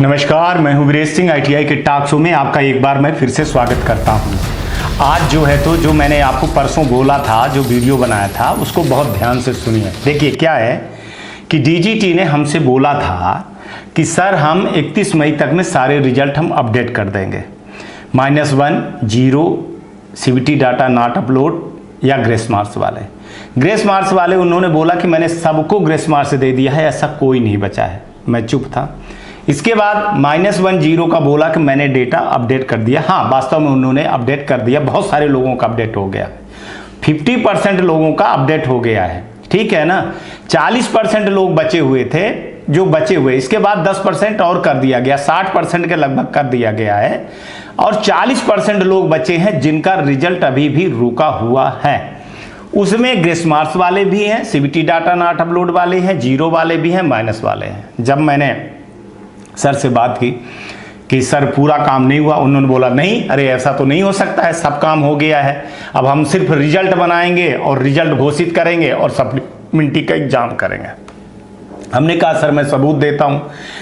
नमस्कार, मैं हूं वीरेश सिंह। आईटीआई के टॉक शो में आपका एक बार मैं फिर से स्वागत करता हूं। आज जो है तो जो मैंने आपको परसों बोला था, जो वीडियो बनाया था, उसको बहुत ध्यान से सुनिए। देखिए क्या है कि डीजीटी ने हमसे बोला था कि सर हम 31 मई तक में सारे रिजल्ट हम अपडेट कर देंगे। -1, 0, सीबीटी डाटा नॉट अपलोड या ग्रेस मार्क्स वाले। ग्रेस मार्क्स वाले उन्होंने बोला कि मैंने सबको ग्रेस मार्क्स दे दिया है, ऐसा कोई नहीं बचा है। मैं चुप था। इसके बाद -1, 0 का बोला कि मैंने डेटा अपडेट कर दिया। हाँ, वास्तव में उन्होंने अपडेट कर दिया, बहुत सारे लोगों का अपडेट हो गया। 50% लोगों का अपडेट हो गया है, ठीक है ना। 40% लोग बचे हुए थे, जो बचे हुए, इसके बाद 10% और कर दिया गया, 60% के लगभग कर दिया गया है। और 40% लोग बचे हैं जिनका रिजल्ट अभी भी रुका हुआ है। उसमें ग्रेस मार्क्स वाले भी हैं, सीबीटी डाटा नॉट अपलोड वाले हैं, 0 वाले भी हैं, माइनस वाले हैं। जब मैंने सर से बात की कि सर पूरा काम नहीं हुआ, उन्होंने बोला नहीं, अरे ऐसा तो नहीं हो सकता है, सब काम हो गया है, अब हम सिर्फ रिजल्ट बनाएंगे और रिजल्ट घोषित करेंगे और सप्लीमेंट्री का एग्जाम करेंगे। हमने कहा सर मैं सबूत देता हूं।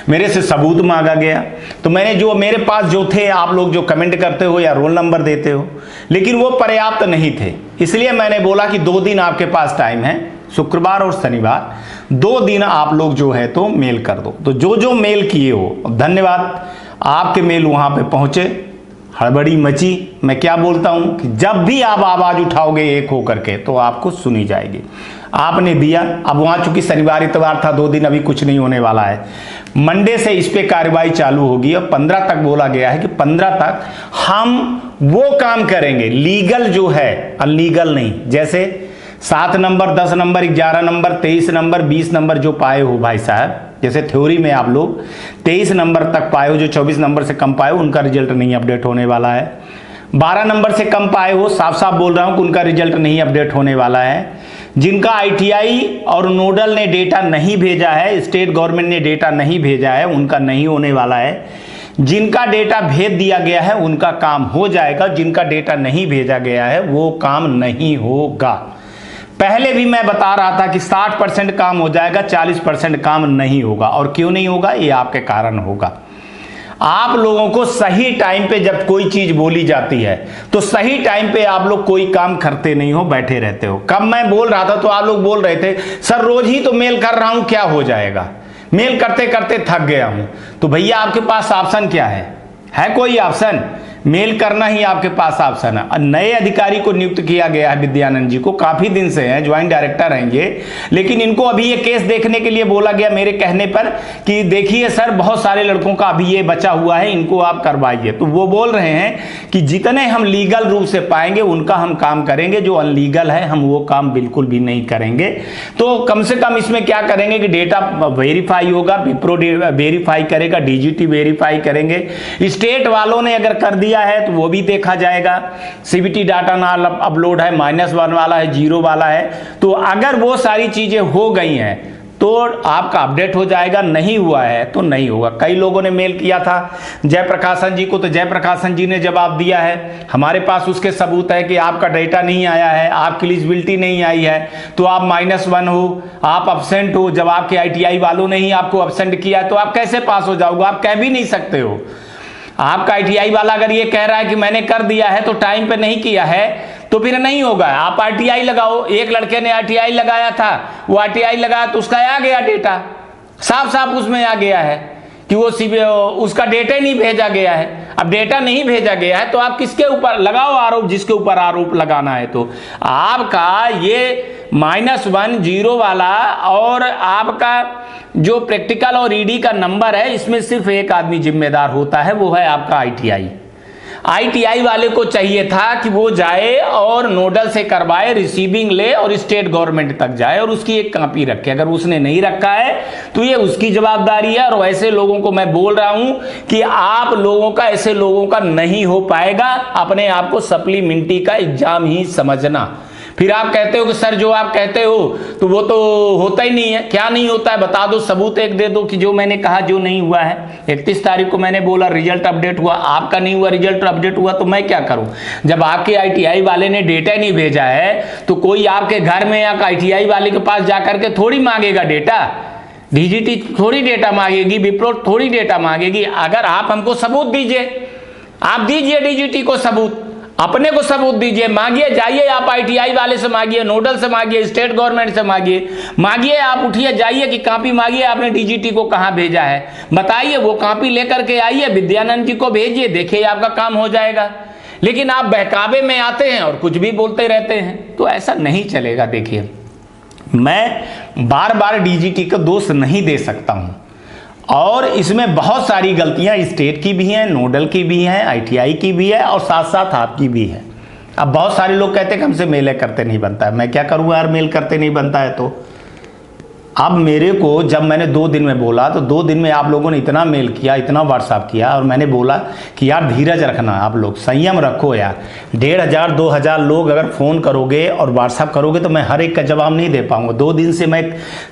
मेरे से सबूत मांगा गया, तो मैंने जो मेरे पास जो थे, आप लोग जो कमेंट करते हो या रोल नंबर देते हो, लेकिन वो पर्याप्त नहीं थे। इसलिए मैंने बोला कि 2 दिन आपके पास टाइम है, शुक्रवार और शनिवार, 2 दिन आप लोग जो है तो मेल कर दो। तो जो जो मेल किए हो, धन्यवाद, आपके मेल वहां पे पहुंचे, हड़बड़ी मची। मैं क्या बोलता हूं कि जब भी आप आवाज उठाओगे एक होकर के तो आपको सुनी जाएगी। आपने दिया, अब वहां चूंकि शनिवार इतवार था, 2 दिन अभी कुछ नहीं होने वाला है। मंडे से इस पे कार्रवाई चालू होगी और 15 तक बोला गया है कि 15 तक हम वो काम करेंगे, लीगल जो है, अनलीगल नहीं। जैसे 7 number, 10 number, 11 number, 23 number, 20 number जो पाए हो भाई साहब, जैसे थ्योरी में आप लोग 23 नंबर तक पाए हो, जो 24 नंबर से कम पाए हो उनका रिजल्ट नहीं अपडेट होने वाला है। 12 नंबर से कम पाए हो, साफ साफ बोल रहा हूं कि उनका रिजल्ट नहीं अपडेट होने वाला है। जिनका आईटीआई और नोडल ने डेटा नहीं भेजा है, स्टेट गवर्नमेंट ने डेटा नहीं भेजा है, उनका नहीं होने वाला है। जिनका डेटा भेज दिया गया है उनका काम हो जाएगा, जिनका डेटा नहीं भेजा गया है वो काम नहीं होगा। पहले भी मैं बता रहा था कि 60% काम हो जाएगा, 40% काम नहीं होगा। और क्यों नहीं होगा, ये आपके कारण होगा। आप लोगों को सही टाइम पे जब कोई चीज बोली जाती है तो सही टाइम पे आप लोग कोई काम करते नहीं हो, बैठे रहते हो। कब मैं बोल रहा था तो आप लोग बोल रहे थे सर रोज ही तो मेल कर रहा हूं, क्या हो जाएगा, मेल करते करते थक गया हूं। तो भैया आपके पास ऑप्शन क्या है कोई ऑप्शन? मेल करना ही आपके पास ऑप्शन है। नए अधिकारी को नियुक्त किया गया है, विद्यानंद जी को, काफी दिन से हैं, ज्वाइंट डायरेक्टर हैं ये, लेकिन इनको अभी ये केस देखने के लिए बोला गया मेरे कहने पर कि देखिए सर बहुत सारे लड़कों का अभी ये बचा हुआ है, इनको आप करवाइए। तो वो बोल रहे हैं कि जितने हम लीगल रूप से पाएंगे उनका हम काम करेंगे, जो अनलीगल है हम वो काम बिल्कुल भी नहीं करेंगे। तो कम से कम इसमें क्या करेंगे कि डेटा वेरीफाई होगा, विप्रो वेरीफाई करेगा, डीजीटी वेरीफाई करेंगे, स्टेट वालों ने अगर कर दिया है तो वो भी देखा जाएगा। सीबीटी डाटा ना अपलोड है, -1 वाला है, 0 वाला है, तो अगर वो सारी चीजें हो गई हैं तो आपका अपडेट हो जाएगा। नहीं हुआ है तो नहीं होगा। कई लोगों ने मेल किया था जयप्रकाशन जी को, तो जयप्रकाशन जी ने जवाब दिया है, हमारे पास उसके सबूत है कि आपका डेटा नहीं आया है, आपकी एलिजिबिलिटी नहीं आई है, तो आप -1 हो, आप एब्सेंट हो। जब आपके आईटीआई वालों ने ही आपको एब्सेंट किया है तो आप कैसे पास हो जाओगे? आप कह भी नहीं सकते हो। आपका आईटीआई वाला अगर ये कह रहा है कि मैंने कर दिया है तो टाइम पे नहीं किया है तो फिर नहीं होगा। आप आरटीआई लगाओ। एक लड़के ने आरटीआई लगाया था, वो आरटीआई लगाया तो उसका आ गया डेटा, साफ साफ उसमें आ गया है कि वो उसका डेटा ही नहीं भेजा गया है। अब डेटा नहीं भेजा गया है तो आप किसके ऊपर लगाओ आरोप, जिसके ऊपर आरोप लगाना है। तो आपका ये -1, 0 वाला और आपका जो प्रैक्टिकल और ईडी का नंबर है, इसमें सिर्फ एक आदमी जिम्मेदार होता है, वो है आपका आईटीआई। आईटीआई वाले को चाहिए था कि वो जाए और नोडल से करवाए, रिसीविंग ले और स्टेट गवर्नमेंट तक जाए और उसकी एक कॉपी रखे। अगर उसने नहीं रखा है तो ये उसकी जवाबदारी है। और ऐसे लोगों को मैं बोल रहा हूं कि आप लोगों का, ऐसे लोगों का नहीं हो पाएगा। अपने आप को सप्लीमेंट्री का एग्जाम ही समझना। फिर आप कहते हो कि सर जो आप कहते हो तो वो तो होता ही नहीं है। क्या नहीं होता है बता दो, सबूत एक दे दो कि जो मैंने कहा जो नहीं हुआ है। 31 तारीख को मैंने बोला रिजल्ट अपडेट हुआ, आपका नहीं हुआ, रिजल्ट अपडेट हुआ, तो मैं क्या करूं? जब आपके आईटीआई वाले ने डेटा नहीं भेजा है तो कोई आपके घर में या आईटीआई वाले के पास जाकर के थोड़ी मांगेगा डेटा डीजीटी थोड़ी डेटा मांगेगी, विप्रो थोड़ी डेटा मांगेगी। अगर आप हमको सबूत दीजिए, आप दीजिए डीजीटी को सबूत, अपने को सबूत दीजिए, मांगिए, जाइए आप आईटीआई वाले से मांगिए, नोडल से मांगिए, स्टेट गवर्नमेंट से मांगिए, आप उठिए, जाइए कि कॉपी मांगिए, आपने डीजीटी को कहां भेजा है, बताइए, वो कॉपी लेकर के आइए, विद्यानंद जी को भेजिए, देखिए आपका काम हो जाएगा। लेकिन आप बहकावे में आते हैं और कुछ भी बोलते रहते हैं, तो ऐसा नहीं चलेगा। देखिए, मैं बार बार डीजीटी को दोष नहीं दे सकता हूं, और इसमें बहुत सारी गलतियां स्टेट की भी हैं, नोडल की भी हैं, आईटीआई की भी है, और साथ साथ आपकी भी है। अब बहुत सारे लोग कहते हैं कि हमसे मेल करते नहीं बनता है। मैं क्या करूं यार, मेल करते नहीं बनता है तो। अब मेरे को जब मैंने 2 दिन में बोला, तो 2 दिन में आप लोगों ने इतना मेल किया, इतना व्हाट्सएप किया, और मैंने बोला कि यार धीरज रखना, आप लोग संयम रखो यार। 1500 2000 लोग अगर फ़ोन करोगे और व्हाट्सएप करोगे तो मैं हर एक का जवाब नहीं दे पाऊंगा। 2 दिन से मैं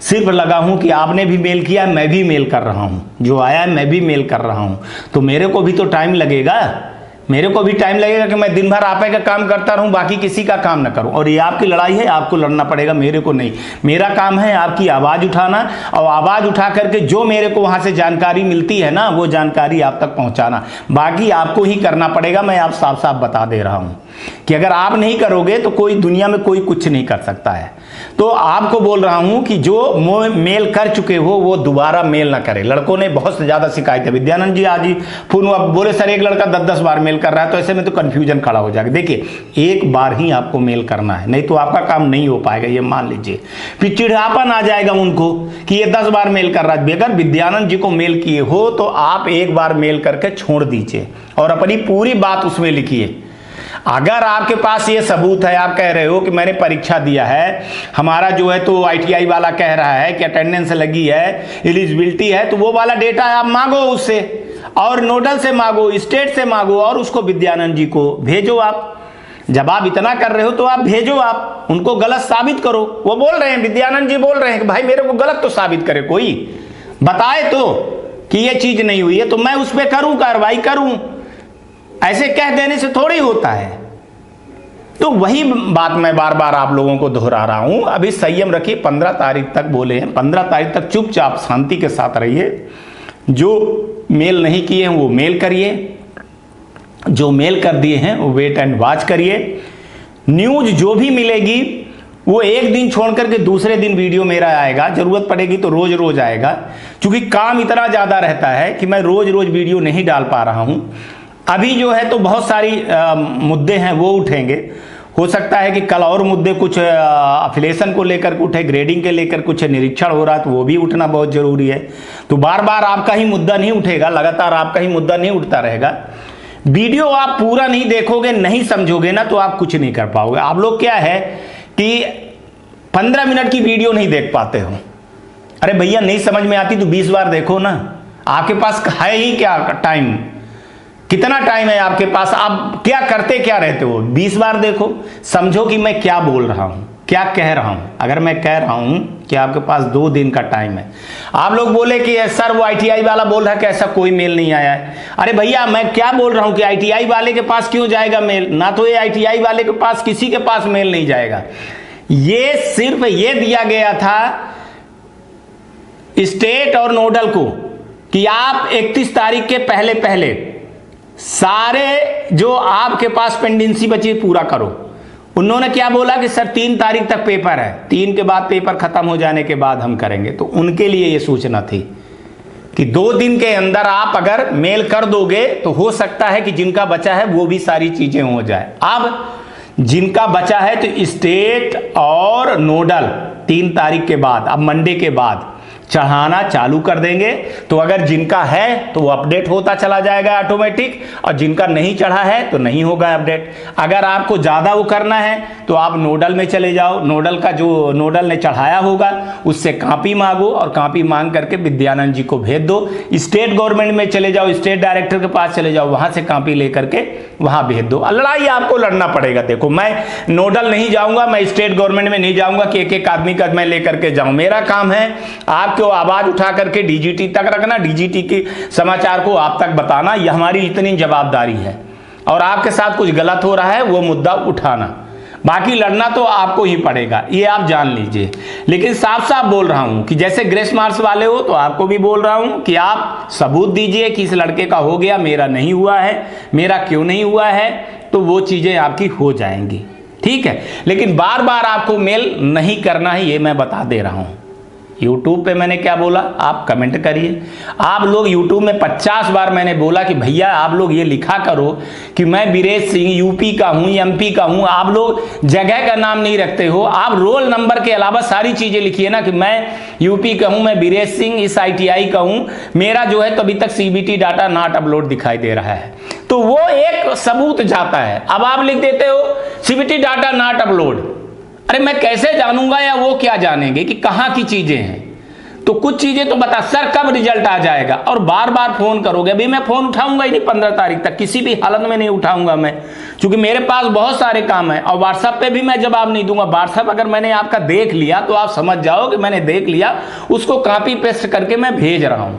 सिर्फ लगा हूं कि आपने भी मेल किया, मैं भी मेल कर रहा हूं, जो आया है मैं भी मेल कर रहा हूं, तो मेरे को भी तो टाइम लगेगा, मेरे को भी टाइम लगेगा कि मैं दिन भर आपे का काम करता रहूं, बाकी किसी का काम ना करूं। और ये आपकी लड़ाई है, आपको लड़ना पड़ेगा, मेरे को नहीं। मेरा काम है आपकी आवाज़ उठाना, और आवाज़ उठा करके जो मेरे को वहां से जानकारी मिलती है ना, वो जानकारी आप तक पहुंचाना, बाकी आपको ही करना पड़ेगा। मैं आप साफ साफ बता दे रहा हूं कि अगर आप नहीं करोगे तो कोई दुनिया में कोई कुछ नहीं कर सकता है। तो आपको बोल रहा हूं कि जो मेल कर चुके हो वो दोबारा मेल ना करें। लड़कों ने बहुत ज्यादा शिकायत है। विद्यानंद जी आज ही फोन बोले सर एक लड़का 10-10 बार मेल कर रहा है, तो ऐसे में तो कंफ्यूजन खड़ा हो जाएगा। देखिए, एक बार ही आपको मेल करना है, नहीं तो आपका काम नहीं हो पाएगा, ये मान लीजिए। फिर चिढ़ापन आ जाएगा उनको कि ये 10 बार मेल कर रहा है। अगर विद्यानंद जी को मेल किए हो तो आप एक बार मेल करके छोड़ दीजिए और अपनी पूरी बात उसमें लिखिए। अगर आपके पास ये सबूत है, आप कह रहे हो कि मैंने परीक्षा दिया है, हमारा जो है तो आईटीआई वाला कह रहा है कि अटेंडेंस लगी है, एलिजिबिलिटी है, तो वो वाला डेटा आप मांगो उससे, और नोडल से मांगो, स्टेट से मांगो, और उसको विद्यानंद जी को भेजो। आप जब आप इतना कर रहे हो तो आप भेजो, आप उनको गलत साबित करो। वो बोल रहे हैं, विद्यानंद जी बोल रहे हैं कि भाई मेरे को गलत तो साबित करे, कोई बताए तो कि ये चीज नहीं हुई है तो मैं उस पर करूं, कार्रवाई करूं। ऐसे कह देने से थोड़ी होता है। तो वही बात मैं बार बार आप लोगों को दोहरा रहा हूं। अभी संयम रखिए। 15 तारीख तक बोले हैं, 15 तारीख तक चुपचाप शांति के साथ रहिए। जो मेल नहीं किए हैं वो मेल करिए, जो मेल कर दिए हैं वो वेट एंड वॉच करिए। न्यूज जो भी मिलेगी वो एक दिन छोड़ करके दूसरे दिन वीडियो मेरा आएगा, जरूरत पड़ेगी तो रोज रोज आएगा, क्योंकि काम इतना ज्यादा रहता है कि मैं रोज रोज वीडियो नहीं डाल पा रहा हूं। अभी जो है तो बहुत सारी मुद्दे हैं वो उठेंगे। हो सकता है कि कल और मुद्दे कुछ अफिलेशन को लेकर उठे, ग्रेडिंग के लेकर कुछ निरीक्षण हो रहा है तो वो भी उठना बहुत जरूरी है। तो बार बार आपका ही मुद्दा नहीं उठेगा, लगातार आपका ही मुद्दा नहीं उठता रहेगा। वीडियो आप पूरा नहीं देखोगे, नहीं समझोगे ना, तो आप कुछ नहीं कर पाओगे। आप लोग क्या है कि 15 मिनट की वीडियो नहीं देख पाते हो। अरे भैया नहीं समझ में आती तो 20 बार देखो ना। आपके पास है ही क्या टाइम, कितना टाइम है आपके पास, आप क्या करते क्या रहते हो? 20 बार देखो, समझो कि मैं क्या बोल रहा हूं, क्या कह रहा हूं। अगर मैं कह रहा हूं कि आपके पास 2 दिन का टाइम है, आप लोग बोले कि सर वो आईटीआई वाला बोल रहा है कि ऐसा कोई मेल नहीं आया है। अरे भैया मैं क्या बोल रहा हूं कि आईटीआई वाले के पास क्यों जाएगा मेल? ना तो ये आईटीआई वाले के पास किसी के पास मेल नहीं जाएगा। ये सिर्फ ये दिया गया था स्टेट और नोडल को कि आप 31 तारीख के पहले पहले सारे जो आपके पास पेंडेंसी बची पूरा करो। उन्होंने क्या बोला कि सर 3 तारीख तक पेपर है, 3 के बाद पेपर खत्म हो जाने के बाद हम करेंगे। तो उनके लिए ये सूचना थी कि 2 दिन के अंदर आप अगर मेल कर दोगे तो हो सकता है कि जिनका बचा है वो भी सारी चीजें हो जाए। अब जिनका बचा है तो स्टेट और नोडल 3 तारीख के बाद, अब मंडे के बाद चढ़ाना चालू कर देंगे। तो अगर जिनका है तो वो अपडेट होता चला जाएगा ऑटोमेटिक, और जिनका नहीं चढ़ा है तो नहीं होगा अपडेट। अगर आपको ज़्यादा वो करना है तो आप नोडल में चले जाओ, नोडल का जो नोडल ने चढ़ाया होगा उससे कॉपी मांगो, और कॉपी मांग करके विद्यानंद जी को भेज दो। स्टेट गवर्नमेंट में चले जाओ, स्टेट डायरेक्टर के पास चले जाओ, वहाँ से कॉपी लेकर के वहाँ भेज दो। लड़ाई आपको लड़ना पड़ेगा। देखो मैं नोडल नहीं जाऊँगा, मैं स्टेट गवर्नमेंट में नहीं जाऊँगा कि एक एक आदमी का मैं लेकर के जाऊँ। मेरा काम है आपको आवाज उठा करके डीजीटी तक रखना, डीजीटी के समाचार को आप तक बताना, यह हमारी इतनी जवाबदारी है। और आपके साथ कुछ गलत हो रहा है वो मुद्दा उठाना, बाकी लड़ना तो आपको ही पड़ेगा, ये आप जान लीजिए। लेकिन साफ साफ बोल रहा हूं कि जैसे ग्रेस मार्क्स वाले हो तो आपको भी बोल रहा हूं कि आप सबूत दीजिए कि इस लड़के का हो गया, मेरा नहीं हुआ है, मेरा क्यों नहीं हुआ है, तो वो चीजें आपकी हो जाएंगी, ठीक है। लेकिन बार बार आपको मेल नहीं करना है, ये मैं बता दे रहा हूं। YouTube पे मैंने क्या बोला आप कमेंट करिए। आप लोग YouTube में 50 बार मैंने बोला कि भैया आप लोग ये लिखा करो कि मैं बीरेश सिंह यूपी का हूं, MP का हूं। आप लोग जगह का नाम नहीं रखते हो, आप रोल नंबर के अलावा सारी चीजें लिखिए ना कि मैं यूपी का हूं, मैं बीरेश सिंह इस ITI का हूं, मेरा जो है तो अभी तक CBT डाटा नॉट अपलोड दिखाई दे रहा है, तो वो एक सबूत जाता है। अब आप लिख देते हो CBT डाटा नॉट अपलोड, अरे मैं कैसे जानूंगा या वो क्या जानेंगे कि कहां की चीजें हैं। तो कुछ चीजें तो बता सर कब रिजल्ट आ जाएगा, और बार बार फोन करोगे। अभी मैं फोन उठाऊंगा ही नहीं 15 तारीख तक, किसी भी हालत में नहीं उठाऊंगा मैं, क्योंकि मेरे पास बहुत सारे काम है। और व्हाट्सएप पे भी मैं जवाब नहीं दूंगा। व्हाट्सएप अगर मैंने आपका देख लिया तो आप समझ जाओ कि मैंने देख लिया, उसको कॉपी पेस्ट करके मैं भेज रहा हूं,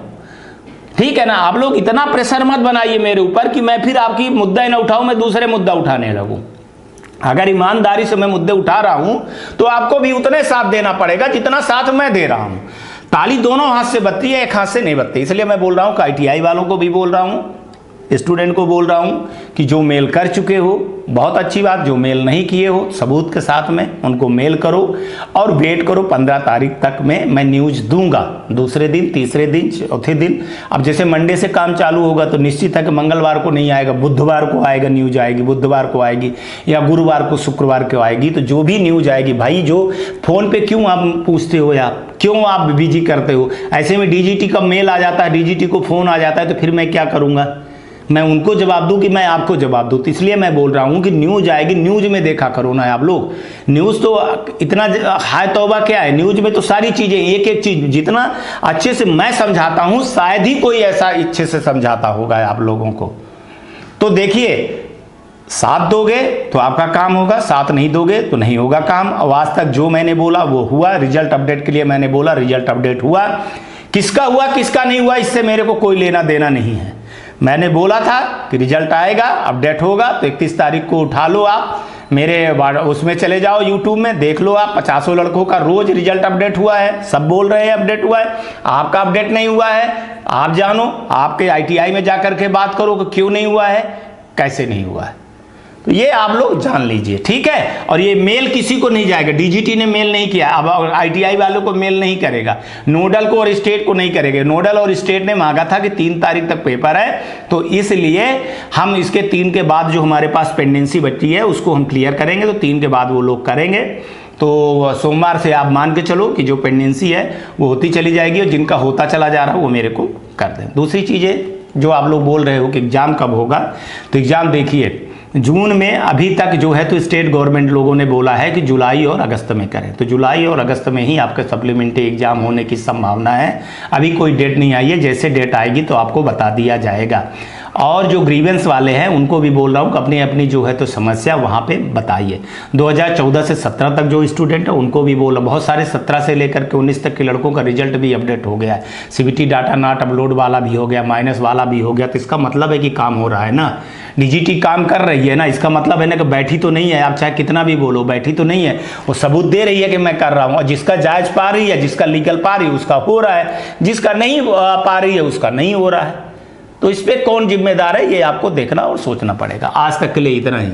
ठीक है ना। आप लोग इतना प्रेशर मत बनाइए मेरे ऊपर कि मैं फिर आपकी मुद्दा ही ना उठाऊं, मैं दूसरे मुद्दा उठाने लगूं। अगर ईमानदारी से मैं मुद्दे उठा रहा हूं तो आपको भी उतने साथ देना पड़ेगा जितना साथ मैं दे रहा हूं। ताली दोनों हाथ से बजती है, एक हाथ से नहीं बजती। इसलिए मैं बोल रहा हूं कि ITI वालों को भी बोल रहा हूं, स्टूडेंट को बोल रहा हूं कि जो मेल कर चुके हो बहुत अच्छी बात, जो मेल नहीं किए हो सबूत के साथ में उनको मेल करो और वेट करो 15 तारीख तक में मैं न्यूज दूंगा। दूसरे दिन, तीसरे दिन, चौथे दिन। अब जैसे मंडे से काम चालू होगा तो निश्चित है कि मंगलवार को नहीं आएगा, बुधवार को आएगा न्यूज आएगी, बुधवार को आएगी या गुरुवार को, शुक्रवार को आएगी। तो जो भी न्यूज आएगी भाई, जो फोन पे क्यों आप पूछते हो या क्यों आप बिजी करते हो, ऐसे में DGT का मेल आ जाता है, DGT को फोन आ जाता है, तो फिर मैं क्या करूंगा, मैं उनको जवाब दूं कि मैं आपको जवाब दूं। तो इसलिए मैं बोल रहा हूं कि न्यूज आएगी, न्यूज में देखा करो ना आप लोग। न्यूज तो इतना हाय तौबा क्या है, न्यूज में तो सारी चीजें, एक एक चीज जितना अच्छे से मैं समझाता हूं शायद ही कोई ऐसा अच्छे से समझाता होगा आप लोगों को। तो देखिए, साथ दोगे तो आपका काम होगा, साथ नहीं दोगे तो नहीं होगा काम। और आज तक जो मैंने बोला वो हुआ। रिजल्ट अपडेट के लिए मैंने बोला, रिजल्ट अपडेट हुआ। किसका हुआ किसका नहीं हुआ इससे मेरे को कोई लेना देना नहीं है। मैंने बोला था कि रिजल्ट आएगा, अपडेट होगा, तो 31 तारीख को उठा लो आप, मेरे उसमें चले जाओ YouTube में, देख लो आप 50 लड़कों का रोज रिजल्ट अपडेट हुआ है, सब बोल रहे हैं अपडेट हुआ है। आपका अपडेट नहीं हुआ है, आप जानो, आपके ITI में जाकर के बात करो कि क्यों नहीं हुआ है, कैसे नहीं हुआ है। तो ये आप लोग जान लीजिए, ठीक है। और ये मेल किसी को नहीं जाएगा, DGT ने मेल नहीं किया, अब ITI वालों को मेल नहीं करेगा, नोडल को और स्टेट को नहीं करेगा। नोडल और स्टेट ने मांगा था कि 3 तारीख तक पेपर है, तो इसलिए हम इसके 3 के बाद जो हमारे पास पेंडेंसी बची है उसको हम क्लियर करेंगे, तो 3 के बाद वो लोग करेंगे। तो सोमवार से आप मान के चलो कि जो पेंडेंसी है वो होती चली जाएगी, और जिनका होता चला जा रहा है वो मेरे को कर दें। दूसरी चीज़ें जो आप लोग बोल रहे हो कि एग्ज़ाम कब होगा, तो एग्ज़ाम देखिए जून में अभी तक जो है तो स्टेट गवर्नमेंट लोगों ने बोला है कि जुलाई और अगस्त में करें, तो जुलाई और अगस्त में ही आपका सप्लीमेंट्री एग्जाम होने की संभावना है। अभी कोई डेट नहीं आई है, जैसे डेट आएगी तो आपको बता दिया जाएगा। और जो ग्रीवेंस वाले हैं उनको भी बोल रहा हूँ कि अपनी अपनी जो है तो समस्या वहाँ पे बताइए। 2014 से 17 तक जो स्टूडेंट है उनको भी बोला, बहुत सारे 17 से लेकर के 19 तक के लड़कों का रिजल्ट भी अपडेट हो गया है, CBT डाटा नॉट अपलोड वाला भी हो गया, माइनस वाला भी हो गया। तो इसका मतलब है कि काम हो रहा है ना, DGT काम कर रही है ना, इसका मतलब है ना कि बैठी तो नहीं है, आप चाहे कितना भी बोलो बैठी तो नहीं है, वो सबूत दे रही है कि मैं कर रहा हूँ। और जिसका जायज पा रही है, जिसका लीगल पा रही है उसका हो रहा है, जिसका नहीं पा रही है उसका नहीं हो रहा है। तो इस पे कौन जिम्मेदार है ये आपको देखना और सोचना पड़ेगा। आज तक के लिए इतना ही,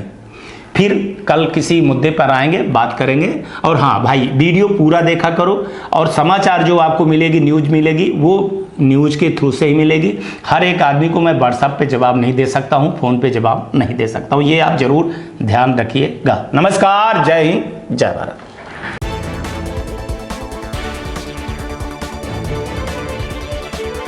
फिर कल किसी मुद्दे पर आएंगे, बात करेंगे। और हाँ भाई, वीडियो पूरा देखा करो, और समाचार जो आपको मिलेगी, न्यूज मिलेगी, वो न्यूज के थ्रू से ही मिलेगी। हर एक आदमी को मैं व्हाट्सएप पे जवाब नहीं दे सकता हूँ, फोन पे जवाब नहीं दे सकता हूँ, ये आप जरूर ध्यान रखिएगा। नमस्कार, जय हिंद, जय भारत।